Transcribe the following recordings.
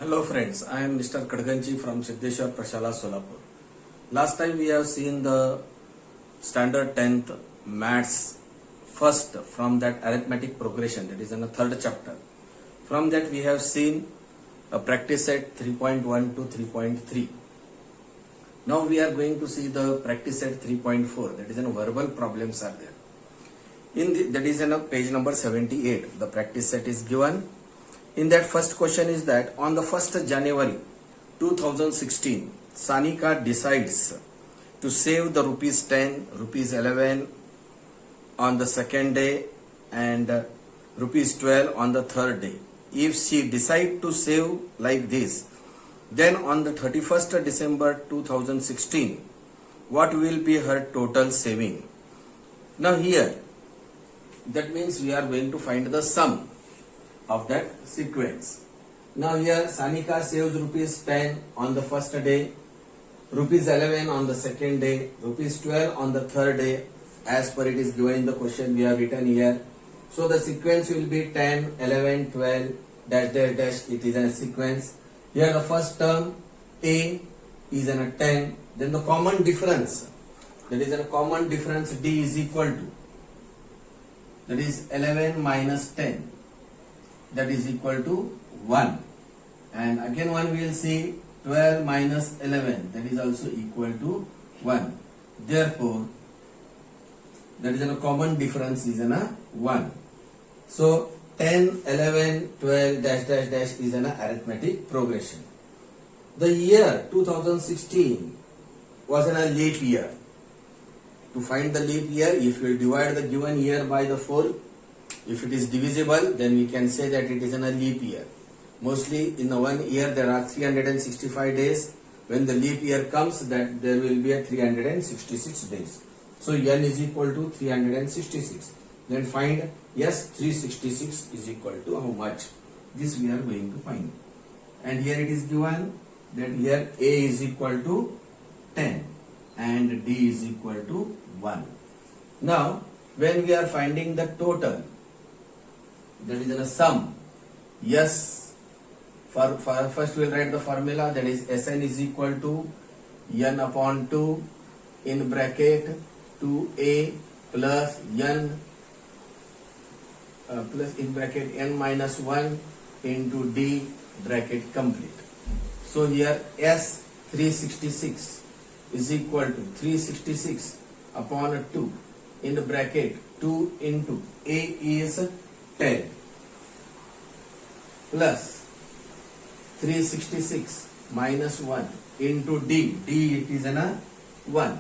Hello friends, I am Mr. Kadganji from Siddheshwar Prashala, Solapur. Last time we have seen the standard 10th maths first from that arithmetic progression, that is in the third chapter. From that we have seen a practice set 3.1 to 3.3. Now we are going to see the practice set 3.4, that is in verbal problems are there. That is in page number 78. The practice set is given. In that first question is that on the 1st January 2016, Sanika decides to save the rupees 10, rupees 11 on the second day and rupees 12 on the third day. If she decide to save like this, then on the 31st December 2016, what will be her total saving? Now here, that means we are going to find the sum of that sequence. Now here Sanika saves rupees 10 on the first day, rupees 11 on the second day, rupees 12 on the third day, as per it is given in the question we have written here. So the sequence will be 10, 11, 12, dash dash dash. It is a sequence. Here the first term A is in a 10, then the common difference, that is a common difference D is equal to, that is 11 minus 10, that is equal to 1, and again one we will see 12 minus 11, that is also equal to 1. Therefore that is a common difference is in a 1. So 10, 11, 12 dash dash dash is an arithmetic progression. The year 2016 was in a leap year. To find the leap year, if we divide the given year by the 4, if it is divisible, then we can say that it is in a leap year. Mostly in the 1 year there are 365 days. When the leap year comes, that there will be a 366 days. So n is equal to 366. Then find yes, 366 is equal to how much? This we are going to find. And here it is given that here A is equal to 10 and D is equal to 1. Now when we are finding the total, that is in a sum, yes, first we will write the formula, that is Sn is equal to n upon 2 in bracket 2a plus n plus in bracket n minus 1 into d bracket complete. So here S 366 is equal to 366 upon 2 in the bracket 2 into A is 10 plus 366 minus 1 into D. D it is an 1.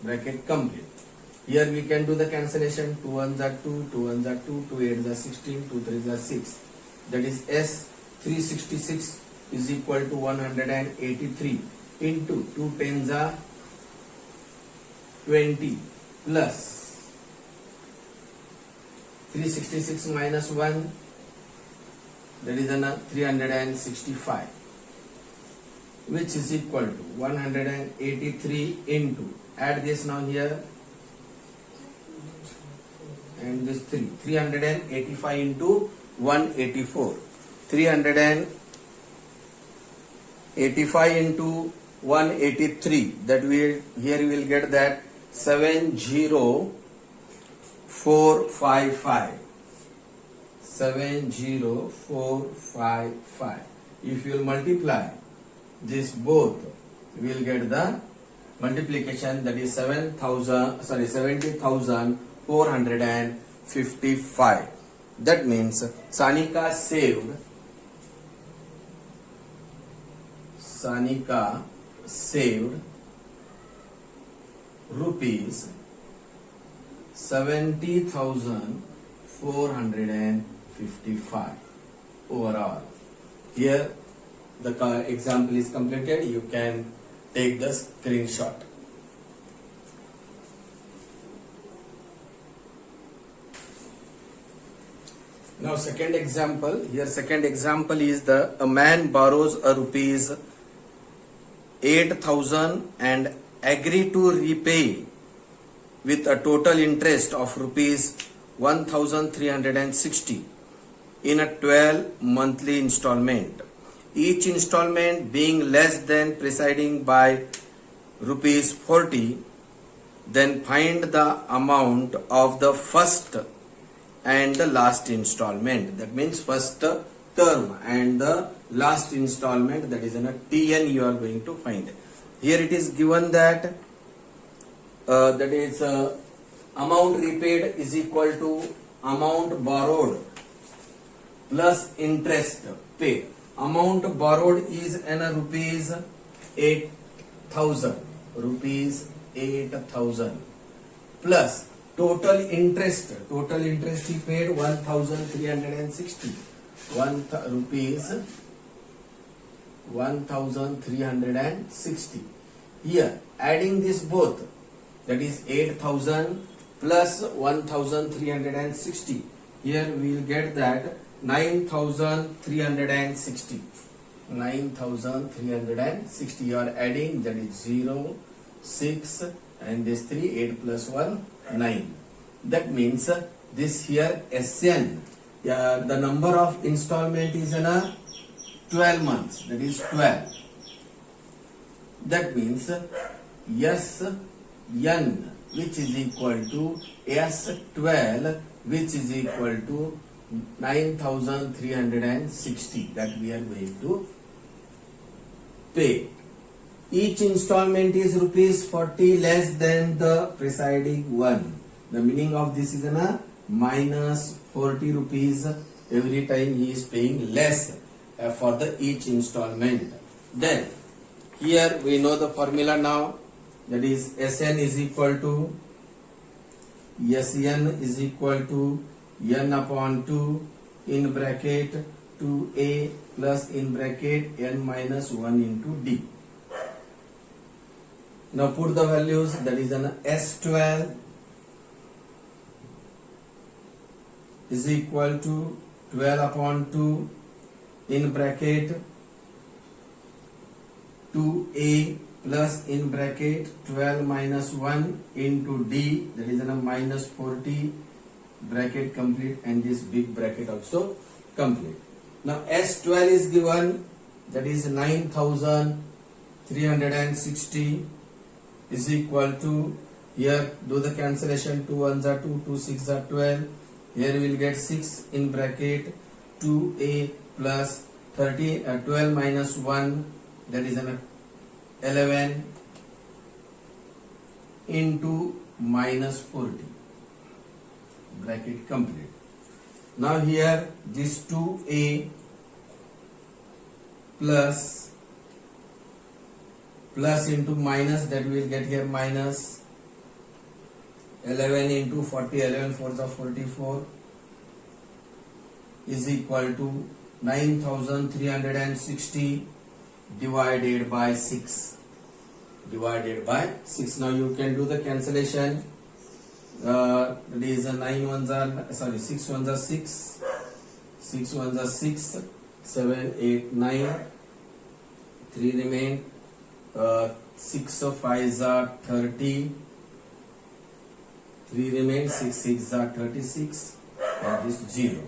Bracket complete. Here we can do the cancellation. 2 1s are 2, 2 1s are 2, 2 8s are 16, 2 3s are 6. That is S 366 is equal to 183 into 2 10s are 20 plus 366 minus 1, that is 365, which is equal to 183 into, add this now here and this 385 into 184, 385 into 183, that we here we will get that 70455. 70455. If you will multiply this both, we will get the multiplication, that is 70,455. That means Sanika saved rupees 70,455 overall. Here the example is completed. You can take the screenshot. Now second example. Here second example is a man borrows a rupees 8,000 and agree to repay with a total interest of rupees 1,360 in a 12 monthly installment, each installment being less than preceding by rupees 40, then find the amount of the first and the last installment. That means first term and the last installment, that is in a TN you are going to find. Here it is given that amount repaid is equal to amount borrowed plus interest paid. Amount borrowed is in a rupees 8,000, rupees 8,000 plus total interest he paid 1,360, rupees 1,360. Here adding this both, that is 8,000 plus 1,360. Here we will get that 9,360. 9,360. You are adding, that is 0, 6 and this 3, 8 plus 1, 9. That means this here SN, the number of installment is in a 12 months, that is 12. That means SN, which is equal to S12, which is equal to 9,360, that we are going to pay. Each installment is rupees 40 less than the preceding one. The meaning of this is a minus 40 rupees every time he is paying less for the each installment. Then here we know the formula now, that is SN is equal to N upon 2 in bracket 2A plus in bracket N minus 1 into D. Now put the values, that is an S12 is equal to 12 upon 2 in bracket 2A plus in bracket 12 minus 1 into D, that is a minus 40, bracket complete and this big bracket also complete. Now S12 is given, that is 9,360 is equal to, here do the cancellation, 2 1s are 2, 2 6 are 12. Here we will get 6 in bracket 2A plus 12 minus 1, that is an 11 into minus 40, bracket complete. Now here this 2A plus into minus, that we will get here minus 11 into 40, 11 4s are 44 is equal to 9,360 divided by 6. Now you can do the cancellation. That is 6 1s are 6, 6 1s are 6, 7 8 9, 3 remain, 6 5s are 30, 3 remain, 6 6s are 36 and this 0.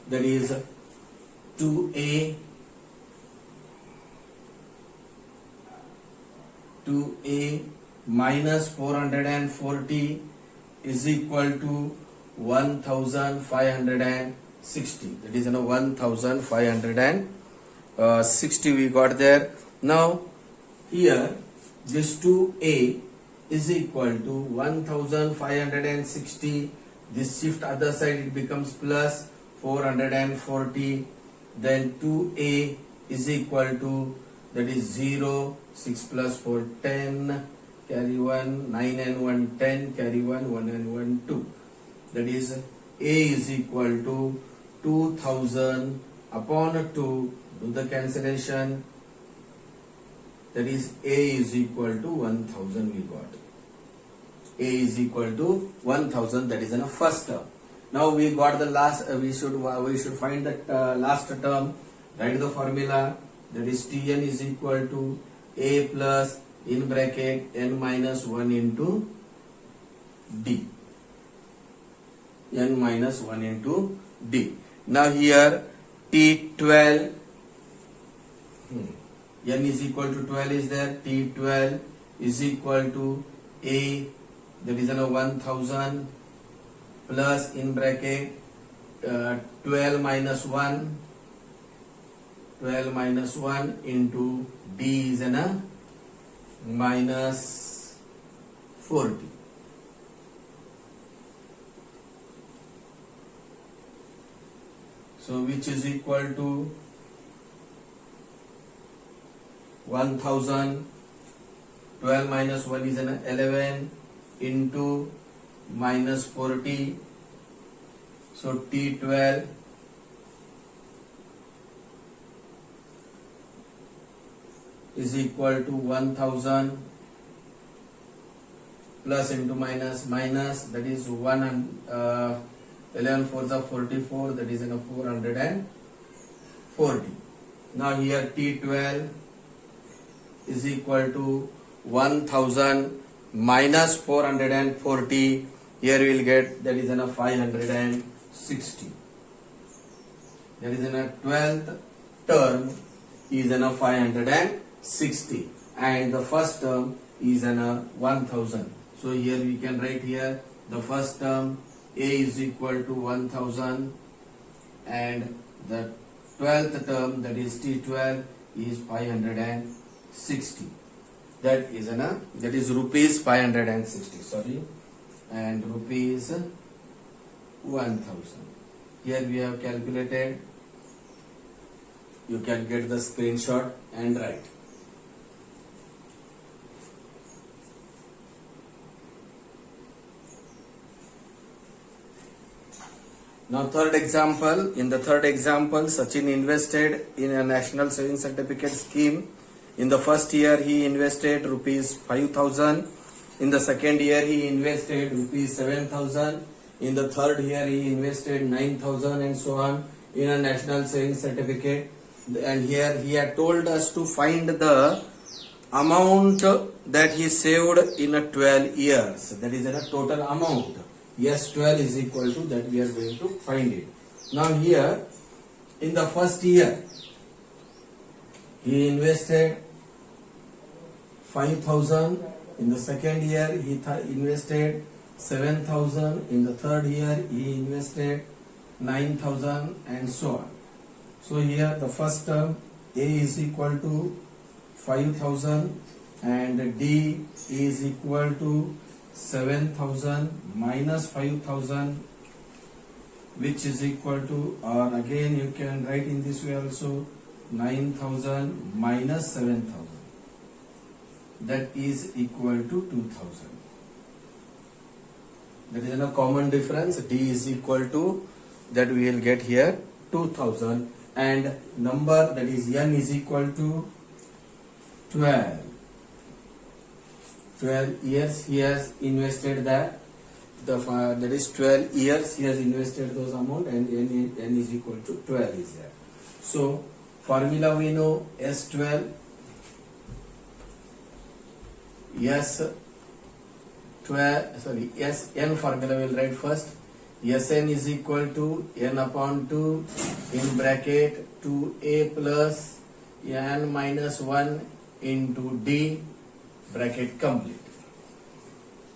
That is 2A minus 440 is equal to 1,560. That is 1,560 we got there. Now here this 2A is equal to 1,560. This shift other side, it becomes plus 440. Then 2A is equal to, that is 0, 6 plus 4 10, carry 1, 9 and 1 10, carry 1, 1 and 1 2. That is A is equal to 2,000 upon 2, do the cancellation, that is A is equal to 1,000 we got. A is equal to 1,000, that is in a first term. Now we got the last, we should find the last term, write the formula, that is Tn is equal to A plus in bracket N minus 1 into D. N minus 1 into D. Now here T12, n is equal to 12 is there. T12 is equal to A, that is 1000 plus in bracket 12 minus 1 into D is minus 40. So which is equal to 1000, 12 minus 1 is 11 into minus 40. So T12 is equal to 1000 plus into minus, that is 11 4s are 44, that is 440. Now here T12 is equal to 1000 minus 440. Here we will get, that is 560. That is 12th term is 560 and the first term is 1000. So here we can write here the first term A is equal to 1000 and the 12th term, that is T12, is 560. That is rupees 560, sorry, and rupees 1000. Here we have calculated. You can get the screenshot and write. Now third example. In the third example, Sachin invested in a national savings certificate scheme. In the first year he invested rupees 5000. In the second year he invested rupees 7000. In the third year he invested 9000 and so on in a national savings certificate. And here he had told us to find the amount that he saved in a 12 years. That is a total amount. Yes, 12 is equal to that, we are going to find it. Now here in the first year he invested 5000. In the second year he invested 7000. In the third year he invested 9000 and so on. So here the first term A is equal to 5000 and D is equal to 7000 minus 5000, which is equal to, or again you can write in this way also, 9000 minus 7000, that is equal to 2000. That is a common difference. D is equal to, that we will get here 2000, and number, that is n, is equal to 12. 12 years he has invested that. That is 12 years he has invested those amount, and n is equal to 12 is there. So formula we know, S12, Sn formula we will write first. Sn is equal to n upon 2 in bracket 2a plus n minus 1 into d, bracket complete.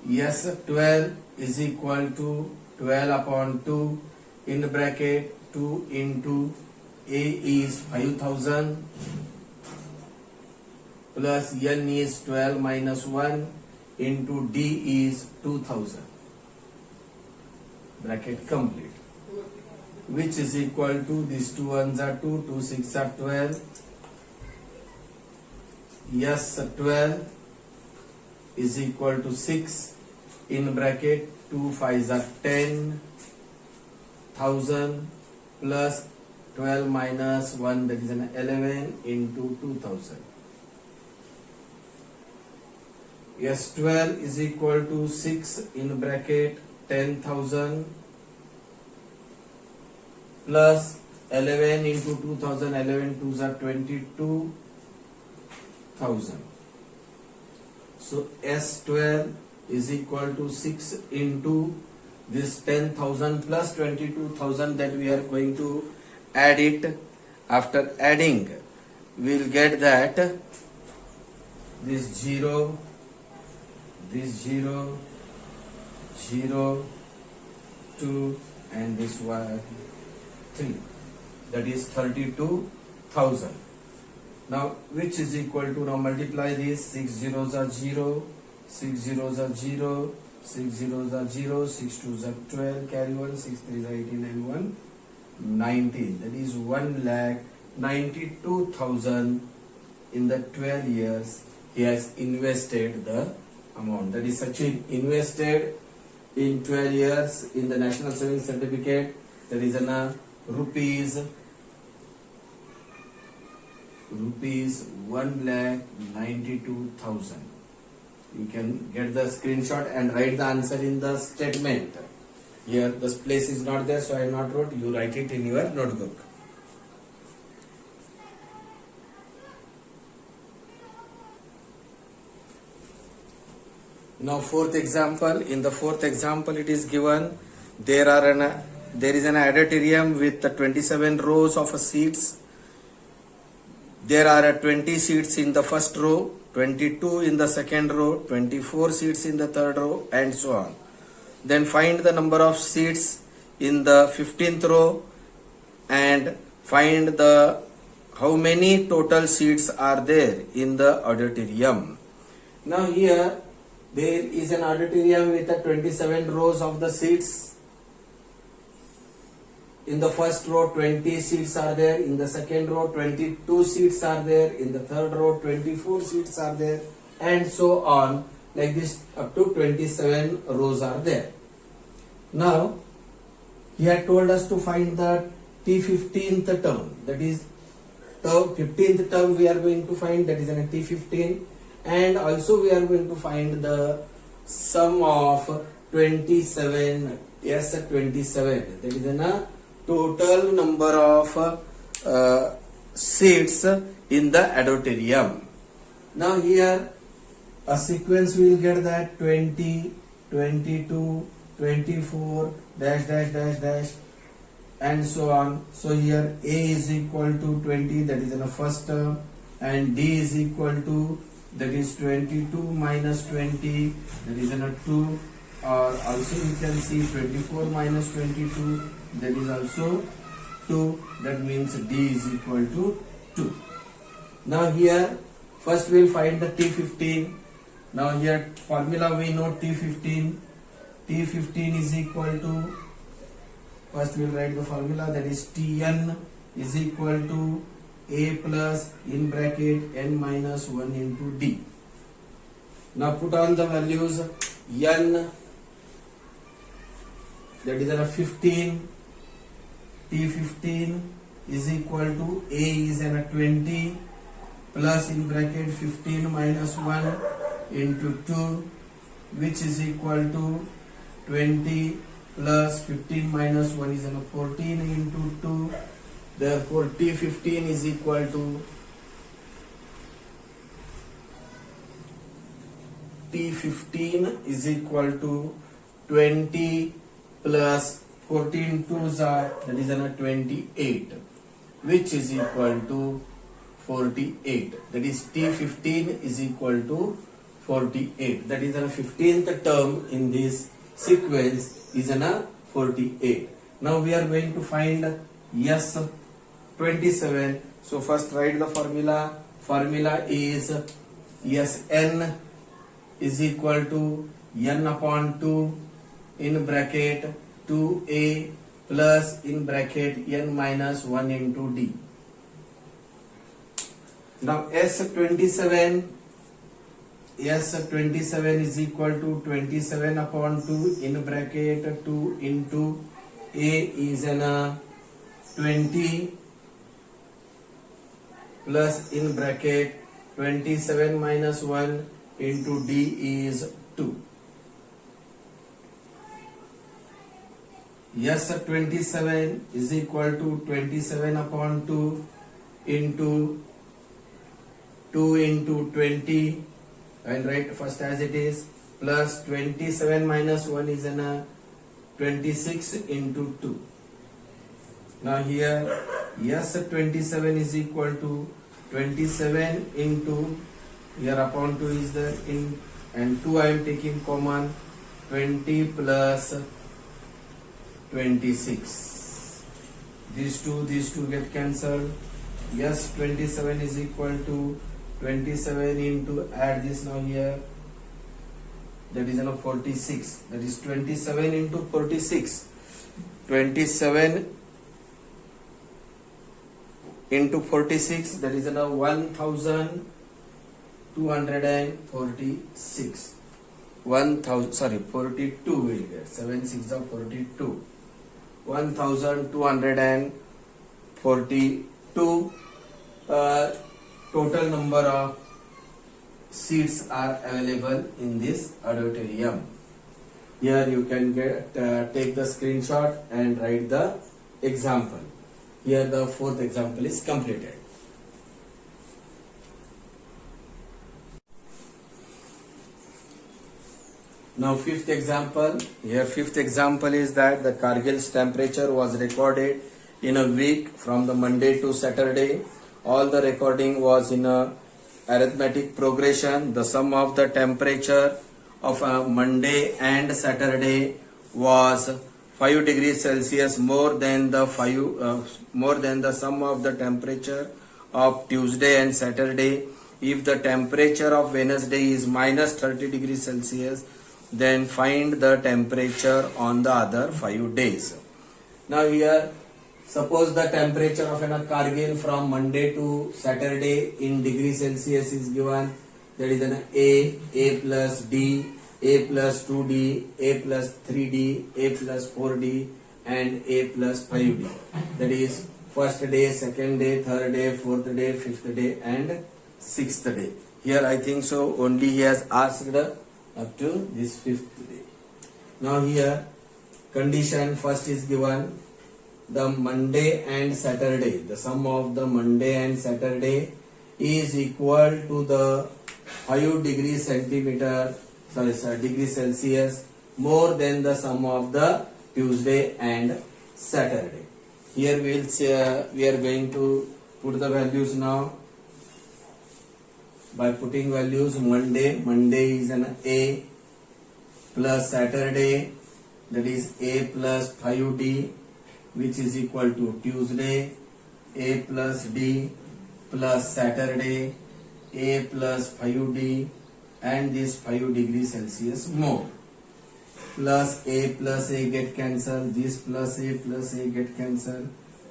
S12 is equal to 12 upon 2 in bracket 2 into a is 5000 plus n is 12 minus 1 into d is 2000, bracket complete, which is equal to, these 2 ones are 2, 2 6 are 12. S12 is equal to 6 in bracket 2 5s are 10,000 plus 12 minus 1, that is an 11 into 2000. S12 is equal to 6 in bracket 10,000 plus 11 into 2000, 11 2s are 22,000. So S12 is equal to 6 into this 10,000 plus 22,000 that we are going to add it. After adding, we will get that this 0, 0, 2 and this 1, 3. That is 32,000. Now which is equal to, now multiply this, 6 zeros are 0, 6 zeros are 0, 6 zeros are 0, 6 twos are 12, carry 1, 6 threes are 18 and 1, 19. That is 1,92,000 in the 12 years he has invested the amount. That is Sachin invested in 12 years in the National Savings Certificate. That is rupees 1,92,000. You can get the screenshot and write the answer in the statement. Here this place is not there, so I have not wrote. You write it in your notebook. Now fourth example. In the fourth example, it is given there is an auditorium with 27 rows of seats. There are 20 seats in the first row, 22 in the second row, 24 seats in the third row, and so on. Then find the number of seats in the 15th row and find how many total seats are there in the auditorium. Now here there is an auditorium with 27 rows of the seats. In the first row 20 seats are there, in the second row 22 seats are there, in the third row 24 seats are there, and so on, like this up to 27 rows are there. Now he had told us to find the T15th term, that is the 15th term we are going to find, that is an T15, and also we are going to find the sum of 27, yes 27, that is a total number of seats in the auditorium. Now here a sequence we will get that 20, 22, 24, dash dash dash dash and so on. So here A is equal to 20, that is in the first term, and D is equal to, that is 22 minus 20, that is in a 2, or also you can see 24 minus 22, that is also 2, that means D is equal to 2. Now here first we will find the T15. Now here formula we know T15. T15 is equal to, first we will write the formula, that is Tn is equal to A plus in bracket n minus 1 into D. Now put on the values. N, that is a 15, T15 is equal to A is a 20 plus in bracket 15 minus 1 into 2, which is equal to 20 plus 15 minus 1 is 14 into 2. Therefore T15 is equal to T15 is equal to 20 plus 14 twos are, that is 28, which is equal to 48. That is T15 is equal to 48. That is 15th term in this sequence is 48. Now we are going to find S27. So first write the formula. Formula is Sn is equal to n upon 2 in bracket 2A plus in bracket n minus 1 into D. Now S27 is equal to 27 upon 2 in bracket 2 into A is an 20 plus in bracket 27 minus 1 into D is 2. S27 is equal to 27 upon 2 into 2 into 20, and write first as it is, plus 27 minus 1 is an 26 into 2. Now here yes 27 is equal to 27 into, here upon 2 is there, in and 2 I am taking common, 20 plus 26. These two get cancelled. Yes 27 is equal to 27 into, add this now here, that is 46, that is 27 into 46, 27 into 46, that is 1246, 1000, sorry 42 will get, 7 6 are 42, 1242 total number of seats are available in this auditorium. Here you can get take the screenshot and write the example. Here the fourth example is completed. Now fifth example. Here fifth example is that the Kargil's temperature was recorded in a week from the Monday to Saturday. All the recording was in a arithmetic progression. The sum of the temperature of Monday and Saturday was 5 degrees Celsius more than the sum of the temperature of Tuesday and Saturday. If the temperature of Wednesday is minus 30 degrees Celsius, then find the temperature on the other 5 days. Now here, suppose the temperature of Kargil from Monday to Saturday in degree Celsius is given. That is A plus D, A plus 2D, A plus 3D, A plus 4D, and A plus 5D. That is first day, second day, third day, fourth day, fifth day, and sixth day. Here I think so only he has asked up to this fifth day. Now here condition first is given, the Monday and Saturday, the sum of the Monday and Saturday is equal to the 5 degrees Celsius more than the sum of the Tuesday and Saturday. Here we are going to put the values now. By putting values, Monday is an A plus Saturday, that is A plus 5D, which is equal to Tuesday, A plus D plus Saturday, A plus 5D, and this 5 degrees Celsius more, plus A get cancelled, this plus A get cancelled,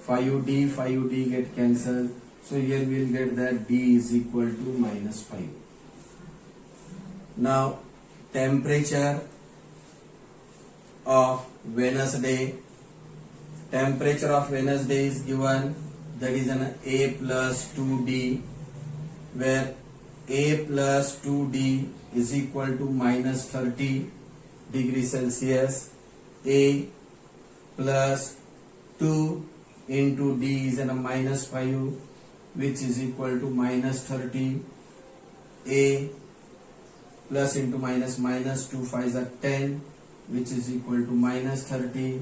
5D get cancelled. So here we will get that D is equal to minus 5. Now temperature of Wednesday. Temperature of Wednesday is given, that is an A plus 2D, where A plus 2D is equal to minus 30 degrees Celsius. A plus 2 into D is a minus 5, which is equal to minus 30. A plus into minus, 2 5s are 10, which is equal to minus 30.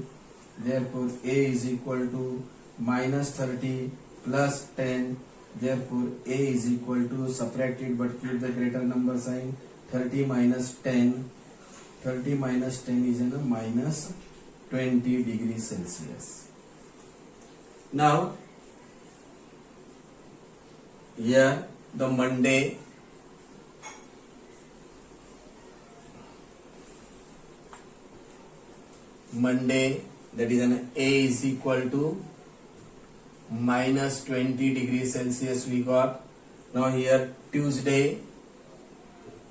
Therefore A is equal to minus 30 plus 10. Therefore A is equal to, subtract it but keep the greater number sign, 30 minus 10. 30 minus 10 is in a minus 20 degrees Celsius. Now here the Monday, that is an A is equal to minus 20 degrees Celsius we got. Now here Tuesday,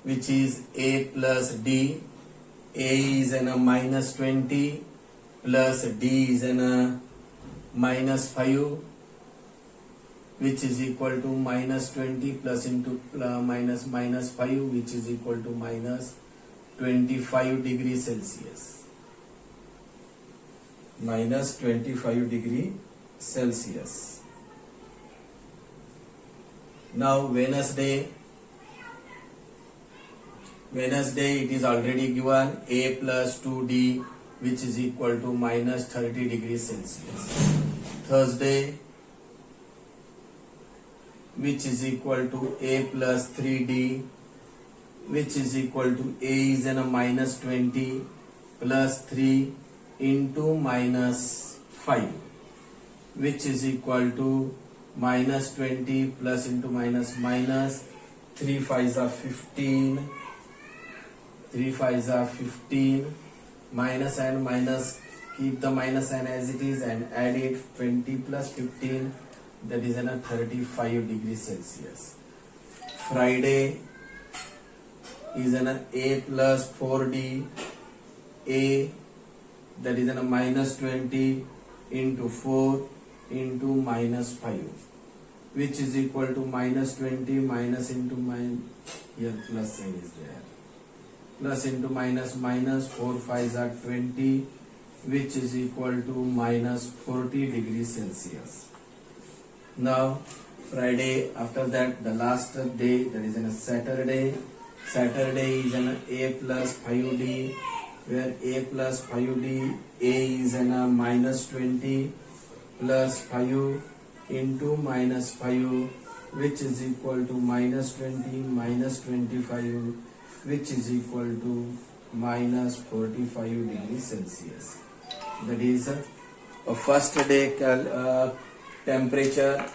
which is A plus D. A is in a minus 20 plus D is in a minus 5, which is equal to minus 20 plus into minus 5, which is equal to minus 25 degrees Celsius. Minus 25 degree Celsius. Now Wednesday it is already given, A plus 2D which is equal to minus 30 degrees Celsius. Thursday, which is equal to a plus 3d, which is equal to a is in a minus 20 plus 3 into minus 5, which is equal to minus 20 plus into minus minus 3 5s are 15, 3 5s are 15, minus and minus, keep the minus sign as it is and add it, 20 plus 15, that is in a 35 degrees Celsius. Friday is in a plus 4d, a, that is in a minus 20 into 4 into minus 5, which is equal to minus 20 minus into minus, here plus sign is there, plus into minus minus, 4 5s are 20, which is equal to minus 40 degrees Celsius. Now Friday, after that the last day, that is in a Saturday. Saturday is in a plus 5d, where a plus 5d, a is in a minus 20 plus 5 into minus 5, which is equal to minus 20 minus 25, which is equal to minus 45 degrees Celsius. That is a first day temperature.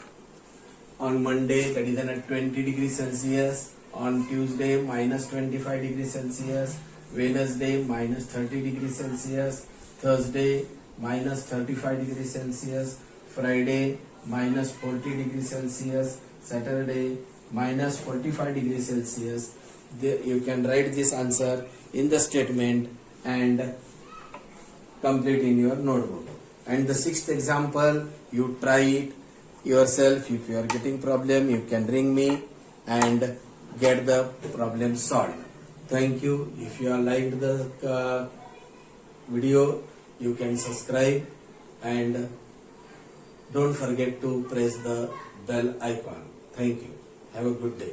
On Monday, that is at 20 degrees Celsius. On Tuesday, minus 25 degrees Celsius. Wednesday, minus 30 degrees Celsius. Thursday, minus 35 degrees Celsius. Friday, minus 40 degrees Celsius. Saturday, minus 45 degrees Celsius. You can write this answer in the statement and complete in your notebook. And the sixth example, you try it yourself. If you are getting problem, you can ring me and get the problem solved. Thank you. If you are liked the video, you can subscribe and don't forget to press the bell icon. Thank you. Have a good day.